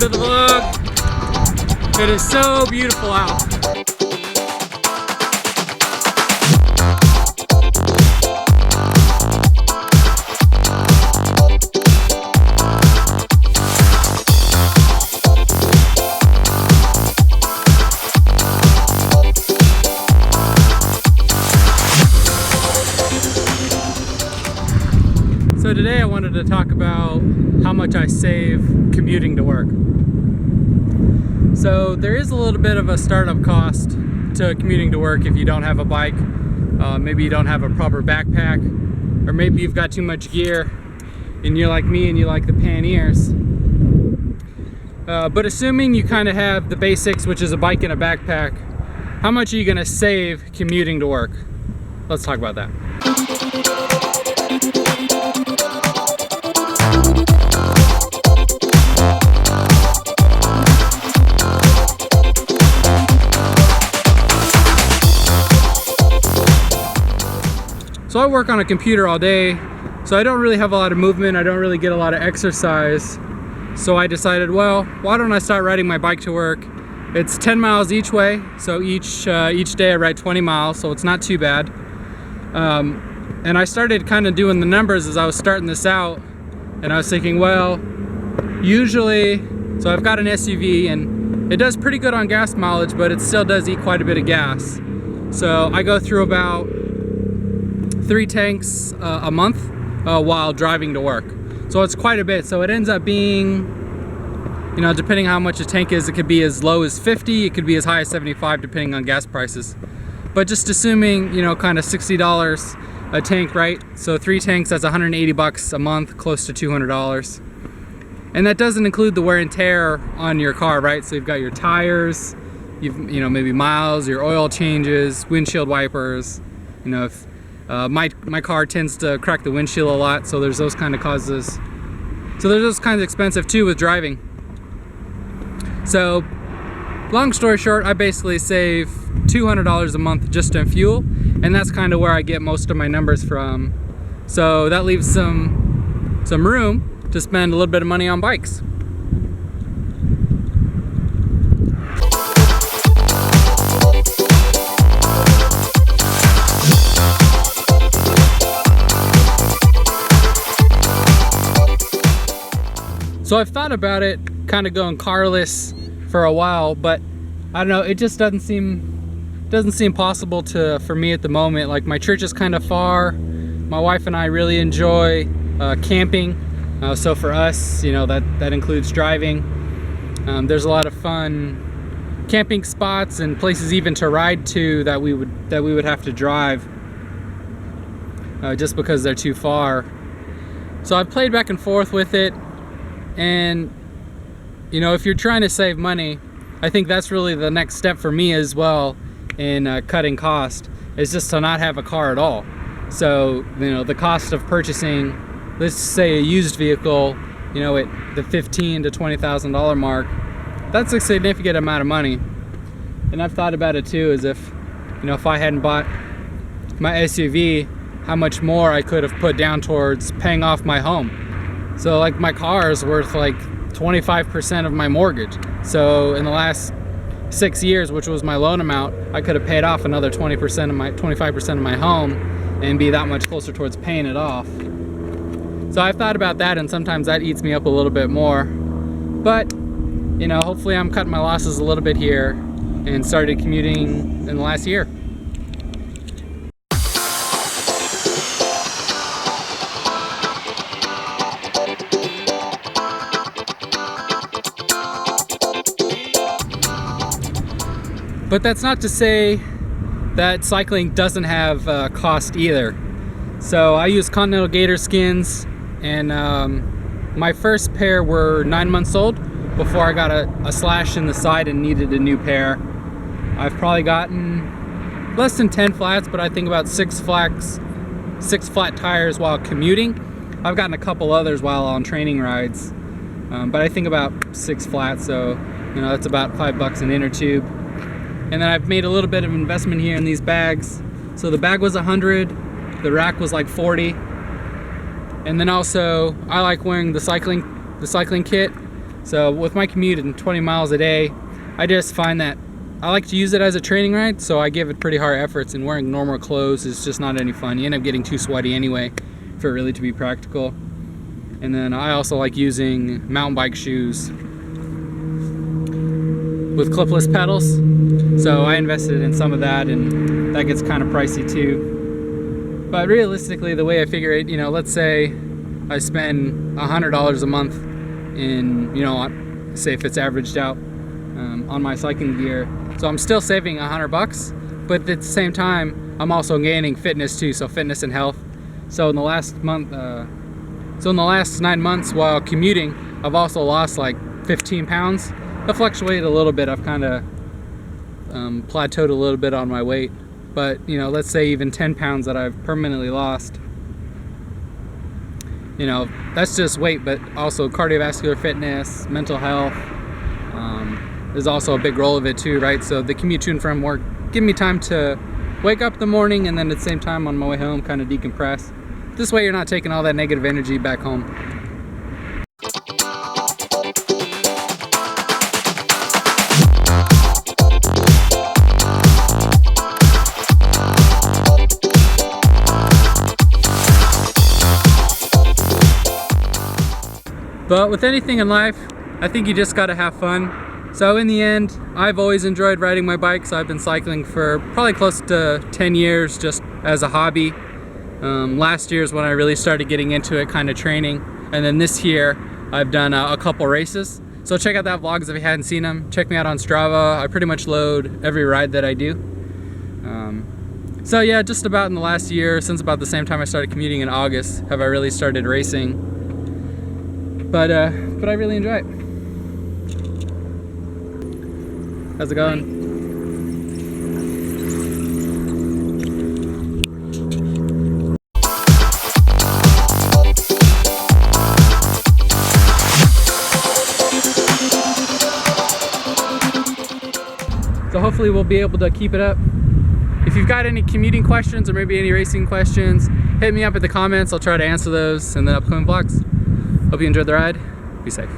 to the vlog. It is so beautiful out. So today I wanted to talk about how much I save commuting to work. So there is a little bit of a startup cost to commuting to work if you don't have a bike. Maybe you don't have a proper backpack, or maybe you've got too much gear and you're like me and you like the panniers. But assuming you kind of have the basics, which is a bike and a backpack, how much are you going to save commuting to work? Let's talk about that. So I work on a computer all day, so I don't really have a lot of movement, I don't really get a lot of exercise. So I decided, well, why don't I start riding my bike to work? It's 10 miles each way, so each day I ride 20 miles, so it's not too bad. And I started kind of doing the numbers as I was starting this out, and I was thinking, well, usually, so I've got an SUV and it does pretty good on gas mileage, but it still does eat quite a bit of gas. So I go through about 3 tanks a month while driving to work. So it's quite a bit. So it ends up being, you know, depending how much a tank is, it could be as low as 50, it could be as high as 75 depending on gas prices. But just assuming, you know, kind of $60 a tank, right? So 3 tanks, that's 180 bucks a month, close to $200. And that doesn't include the wear and tear on your car, right? So you've got your tires, you know, maybe miles, your oil changes, windshield wipers, you know, if my car tends to crack the windshield a lot, so there's those kind of causes. So there's those kinds of expensive too with driving. So long story short, I basically save $200 a month just in fuel, and that's kind of where I get most of my numbers from. So that leaves some room to spend a little bit of money on bikes. So I've thought about it, kind of going carless for a while, but I don't know, it just doesn't seem possible for me at the moment. Like, my church is kind of far. My wife and I really enjoy camping. So for us, you know, that includes driving. There's a lot of fun camping spots and places even to ride to that we would have to drive just because they're too far. So I've played back and forth with it. And, you know, if you're trying to save money, I think that's really the next step for me as well in cutting cost, is just to not have a car at all. So, you know, the cost of purchasing, let's say a used vehicle, you know, at the $15,000 to $20,000 mark, that's a significant amount of money. And I've thought about it too, as if, you know, if I hadn't bought my SUV, how much more I could have put down towards paying off my home. So like, my car is worth like 25% of my mortgage. So in the last 6 years, which was my loan amount, I could have paid off another 25% of my home and be that much closer towards paying it off. So I've thought about that, and sometimes that eats me up a little bit more. But, you know, hopefully I'm cutting my losses a little bit here and started commuting in the last year. But that's not to say that cycling doesn't have cost either. So I use Continental Gator skins, and my first pair were 9 months old before I got a slash in the side and needed a new pair. I've probably gotten less than 10 flats, but I think about 6 flat tires while commuting. I've gotten a couple others while on training rides, but I think about 6 flats, so, you know, that's about $5 an inner tube. And then I've made a little bit of investment here in these bags. So the bag was $100, the rack was like $40. And then also, I like wearing the cycling kit. So with my commute in 20 miles a day, I just find that I like to use it as a training ride, so I give it pretty hard efforts, and wearing normal clothes is just not any fun. You end up getting too sweaty anyway for it really to be practical. And then I also like using mountain bike shoes with clipless pedals, so I invested in some of that, and that gets kind of pricey too. But realistically, the way I figure it, you know, let's say I spend $100 a month in, you know, say if it's averaged out on my cycling gear, so I'm still saving $100, but at the same time I'm also gaining fitness too, so fitness and health. So in the last month, so in the last 9 months while commuting, I've also lost like 15 pounds. It fluctuated a little bit. I've kind of plateaued a little bit on my weight, but you know, let's say even 10 pounds that I've permanently lost. You know, that's just weight, but also cardiovascular fitness, mental health. There's also a big role of it too, right? So the commute to and from work give me time to wake up in the morning, and then at the same time on my way home kind of decompress. This way you're not taking all that negative energy back home. But with anything in life, I think you just gotta have fun. So in the end, I've always enjoyed riding my bike, so I've been cycling for probably close to 10 years just as a hobby. Last year is when I really started getting into it, kind of training. And then this year, I've done a couple races. So check out that vlogs if you hadn't seen them. Check me out on Strava. I pretty much load every ride that I do. So yeah, just about in the last year, since about the same time I started commuting in August, have I really started racing. But I really enjoy it. How's it going? So hopefully we'll be able to keep it up. If you've got any commuting questions or maybe any racing questions, hit me up in the comments. I'll try to answer those in the upcoming vlogs. Hope you enjoyed the ride. Be safe.